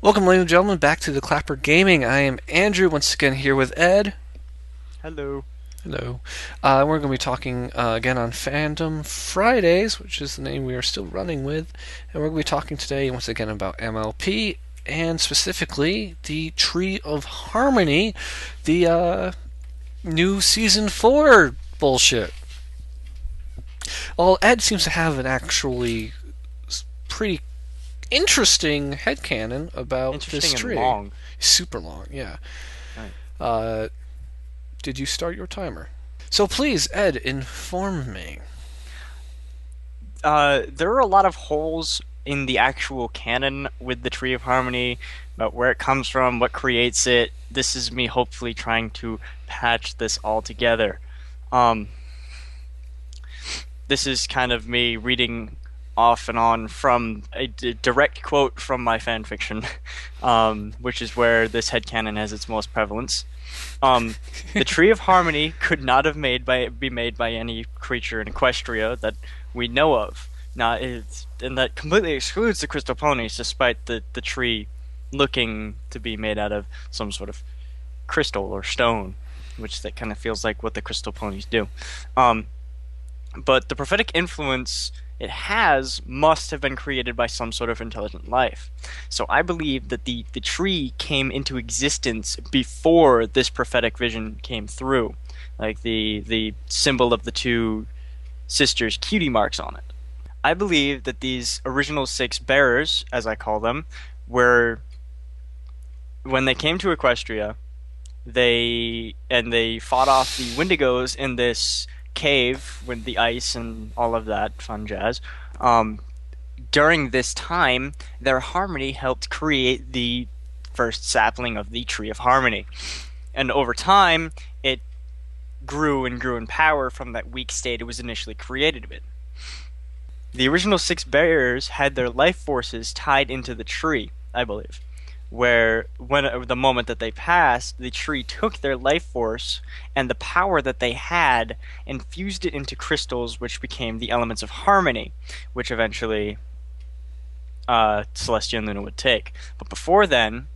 Welcome, ladies and gentlemen, back to the Clapper Gaming. I am Andrew, once again here with Ed. Hello. Hello. We're going to be talking again on Fandom Fridays, which is the name we are still running with. And we're going to be talking today, once again, about MLP, and specifically the Tree of Harmony, the new Season 4 bullshit. Well, Ed seems to have an actually pretty interesting headcanon about this Interesting and tree. long. Super long, yeah. Right. Uh, did you start your timer? So please, Ed, inform me. There are a lot of holes in the actual canon with the Tree of Harmony, about where it comes from, what creates it. This is me hopefully trying to patch this all together. Um, this is kind of me reading off and on from a direct quote from my fan fiction, which is where this headcanon has its most prevalence. Um, the Tree of Harmony could not have be made by any creature in Equestria that we know of. Now, and that completely excludes the crystal ponies, despite the tree looking to be made out of some sort of crystal or stone, which that kind of feels like what the crystal ponies do. Um, but the prophetic influence it has must have been created by some sort of intelligent life. So I believe that the tree came into existence before this prophetic vision came through, like the symbol of the two sisters' cutie marks on it. I believe that these original six bearers, as I call them, were when they came to Equestria, they fought off the Wendigos in this cave with the ice and all of that fun jazz. Um, During this time, their harmony helped create the first sapling of the Tree of Harmony. And over time, it grew and grew in power from that weak state it was initially created with. The original six bearers had their life forces tied into the tree, I believe, where when the moment that they passed, the tree took their life force and the power that they had and fused it into crystals, which became the elements of harmony, which eventually Celestia and Luna would take. But before then,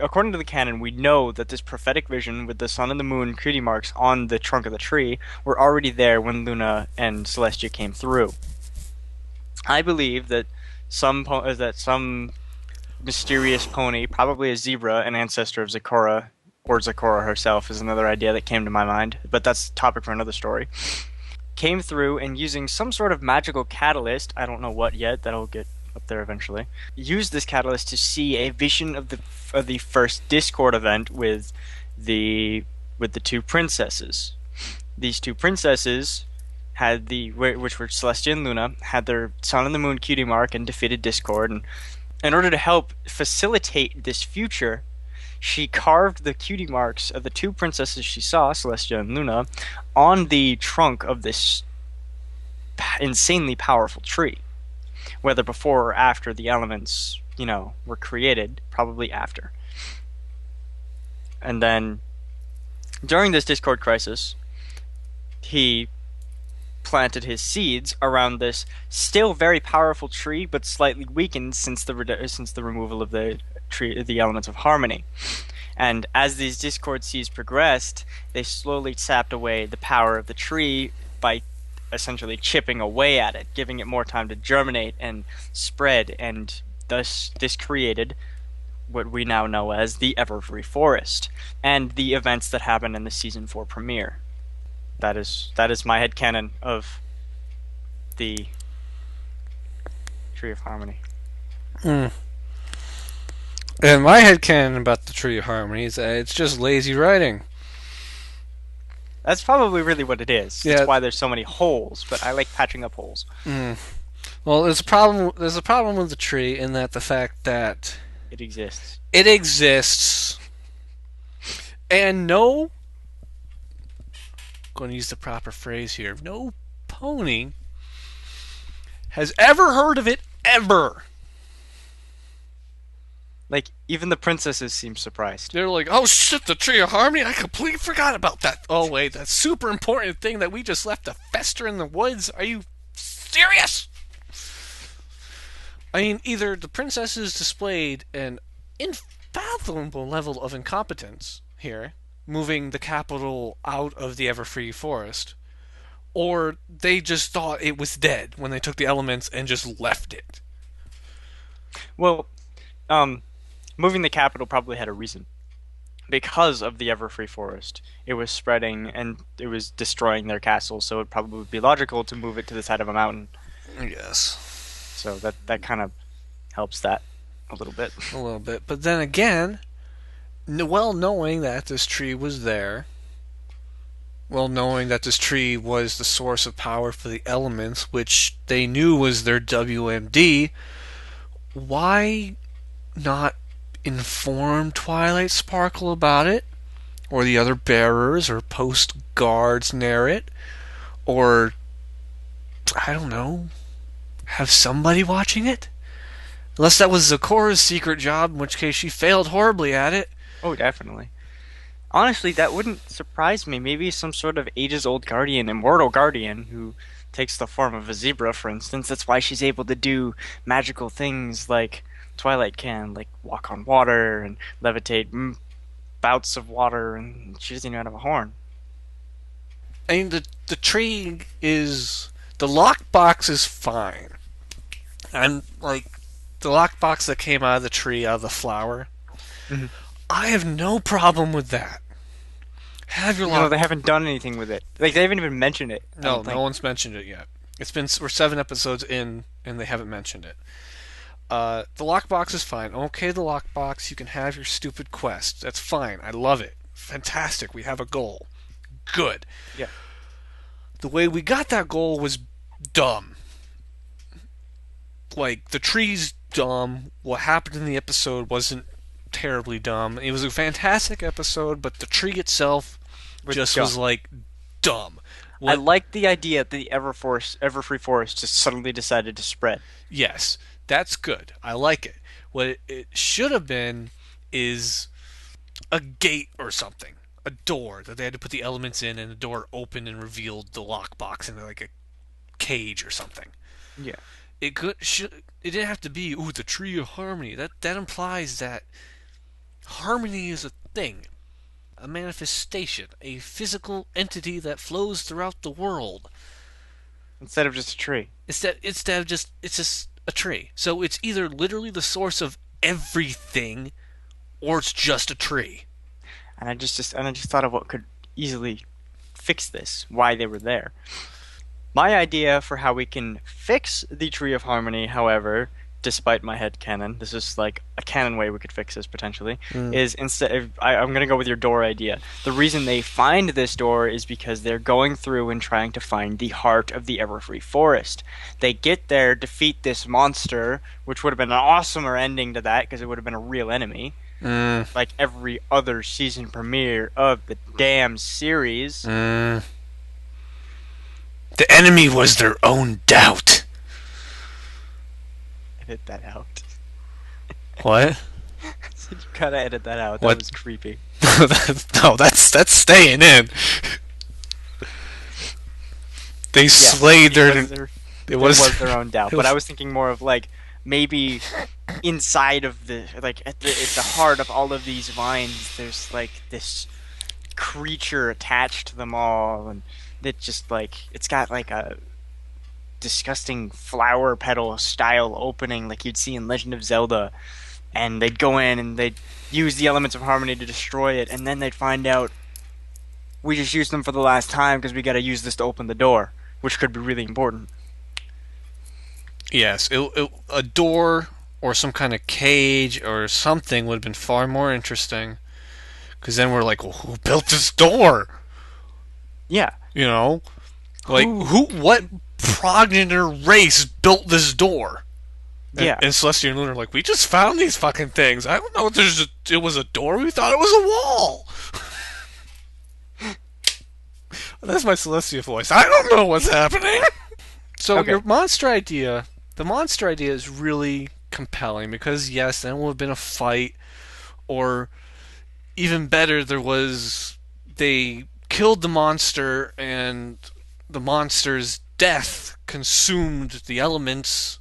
according to the canon, we know that this prophetic vision with the sun and the moon cutie marks on the trunk of the tree were already there when Luna and Celestia came through. I believe that some mysterious pony, probably a zebra, an ancestor of Zecora, or Zecora herself is another idea that came to my mind, but that's a topic for another story, came through and using some sort of magical catalyst, I don't know what yet, that'll get up there eventually, used this catalyst to see a vision of the first Discord event with the two princesses. These two princesses which were Celestia and Luna, had their Sun and the Moon cutie mark and defeated Discord. And in order to help facilitate this future, she carved the cutie marks of the two princesses she saw, Celestia and Luna, on the trunk of this insanely powerful tree. Whether before or after the elements, were created, probably after. And then, during this Discord crisis, he planted his seeds around this still very powerful tree, but slightly weakened since the removal of the elements of harmony. And as these Discord seeds progressed, they slowly sapped away the power of the tree by essentially chipping away at it, giving it more time to germinate and spread, and thus this created what we now know as the Everfree Forest and the events that happened in the Season 4 premiere. That is my headcanon of the Tree of Harmony. Mm. And my headcanon about the Tree of Harmony is that it's just lazy writing. That's probably really what it is. Yeah. That's why there's so many holes, but I like patching up holes. Well, there's a problem. There's a problem with the tree in that the fact that It exists. it exists, and no, I'm going to use the proper phrase here. No pony has ever heard of it ever. Like, even the princesses seem surprised. They're like, oh shit, the Tree of Harmony? I completely forgot about that. Oh wait, that super important thing that we just left to fester in the woods? Are you serious? I mean, either the princesses displayed an unfathomable level of incompetence here, moving the capital out of the Everfree Forest, or they just thought it was dead when they took the elements and just left it. Well, um, moving the capital probably had a reason. Because of the Everfree Forest, it was spreading and it was destroying their castle, so it probably would be logical to move it to the side of a mountain. Yes, So that kind of helps that a little bit. a little bit. But then again, well knowing that this tree was there, well knowing that this tree was the source of power for the elements, which they knew was their WMD, why not inform Twilight Sparkle about it? Or the other bearers or post guards near it? Or, I don't know, have somebody watching it? Unless that was Zikora's secret job, in which case she failed horribly at it. Oh, definitely. Honestly, that wouldn't surprise me. Maybe some sort of ages-old guardian, immortal guardian, who takes the form of a zebra, for instance. That's why she's able to do magical things like Twilight can, like walk on water and levitate bouts of water, and she doesn't even have a horn. I mean, the tree is. The lockbox is fine. And, like, the lockbox that came out of the tree, out of the flower, Mhm. I have no problem with that. Have your No, lock. they haven't done anything with it. Like they haven't even mentioned it. I No, don't no think. one's mentioned it yet. We're 7 episodes in, and they haven't mentioned it. The lockbox is fine. Okay, the lockbox. You can have your stupid quest. That's fine. I love it. Fantastic. We have a goal. Good. Yeah. The way we got that goal was dumb. Like, the tree's dumb. What happened in the episode wasn't terribly dumb. It was a fantastic episode, but the tree itself With just dumb. was, like, dumb. I What? like the idea that the Everfree Forest just suddenly decided to spread. Yes, that's good. I like it. What it should have been is a gate or something, a door that they had to put the elements in, and the door opened and revealed the lockbox in like a cage or something. Yeah. It didn't have to be the tree of harmony. That implies that harmony is a thing, a manifestation, a physical entity that flows throughout the world. Instead of just a tree. Instead of just it's just a tree. So it's either literally the source of everything, or it's just a tree. And I just thought of what could easily fix this, why they were there. My idea for how we can fix the Tree of Harmony, however, despite my head canon, this is like a canon way we could fix this potentially, Mm. is instead of, I'm going to go with your door idea. The reason they find this door is because they're going through and trying to find the heart of the Everfree Forest. They get there, defeat this monster, which would have been an awesomer ending to that because it would have been a real enemy, Mm. like every other season premiere of the damn series. Mm. The enemy was their own doubt. Edit that out. What? You gotta edit that out. That What? was creepy. No, that's staying in. They Yeah, slayed it their. was their, It it was. was their own doubt. It But was. I was thinking more of like maybe inside of the like at the heart of all of these vines, there's like this creature attached to them all, and it just like it's got like a disgusting flower petal style opening like you'd see in Legend of Zelda, and they'd go in and they'd use the elements of harmony to destroy it, and then they'd find out we just used them for the last time because we got to use this to open the door, which could be really important. Yes, a door or some kind of cage or something would have been far more interesting. Because then we're like, well, who built this door? Yeah. You know, like Who- what progenitor race built this door? Yeah. And Celestia and Luna are like, we just found these fucking things. I don't know if it was a door. We thought it was a wall. That's my Celestia voice. I don't know what's happening. So Okay. your the monster idea is really compelling because yes, then would have been a fight, or even better, they killed the monster and the monster's death consumed the elements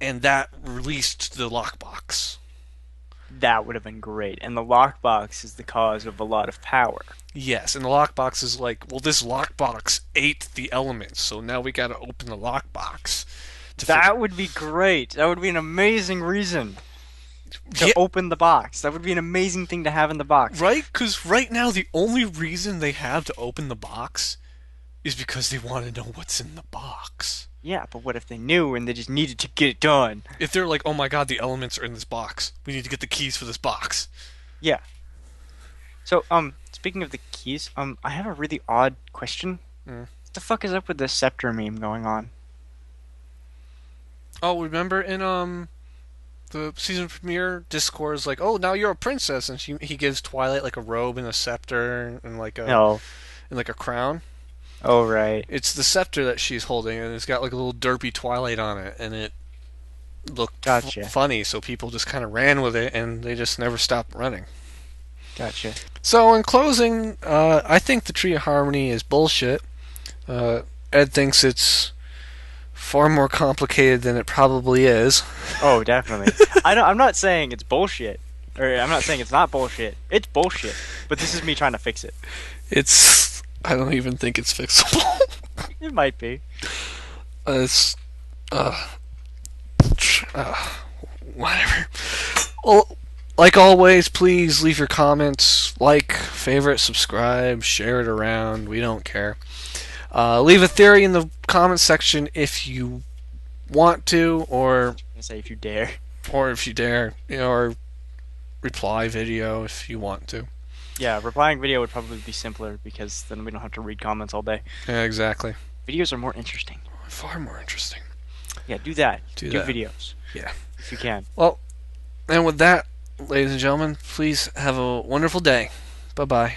and that released the lockbox. That would have been great. And the lockbox is the cause of a lot of power. Yes, and the lockbox is like, well, this lockbox ate the elements, so now we gotta open the lockbox to fix. That would be great. That would be an amazing reason to Yeah, open the box. That would be an amazing thing to have in the box. right? Because right now the only reason they have to open the box is because they want to know what's in the box. Yeah, but what if they knew and they just needed to get it done? If they're like, oh my god, the elements are in this box, we need to get the keys for this box. Yeah. So, speaking of the keys, I have a really odd question. Mm. What the fuck is up with this scepter meme going on? Oh, remember in the season premiere, Discord is like, oh, now you're a princess, and he gives Twilight like a robe and a scepter and like No. a crown. Oh, right. It's the scepter that she's holding, and it's got like a little derpy Twilight on it, and it looked Gotcha. funny, so people just kind of ran with it, and they just never stopped running. Gotcha. So, in closing, I think the Tree of Harmony is bullshit. Ed thinks it's far more complicated than it probably is. Oh, definitely. I'm not saying it's bullshit. Or I'm not saying it's not bullshit. It's bullshit. But this is me trying to fix it. I don't even think it's fixable. It might be. It's, uh, whatever. Well, like always, please leave your comments, like, favorite, subscribe, share it around. We don't care. Leave a theory in the comments section if you want to, or I say if you dare. if you dare, or reply video if you want to. Yeah, replying video would probably be simpler because then we don't have to read comments all day. Yeah, exactly. Videos are more interesting. Far more interesting. Yeah, do that. Do Do that. videos. Yeah. If you can. Well, and with that, ladies and gentlemen, please have a wonderful day. Bye bye.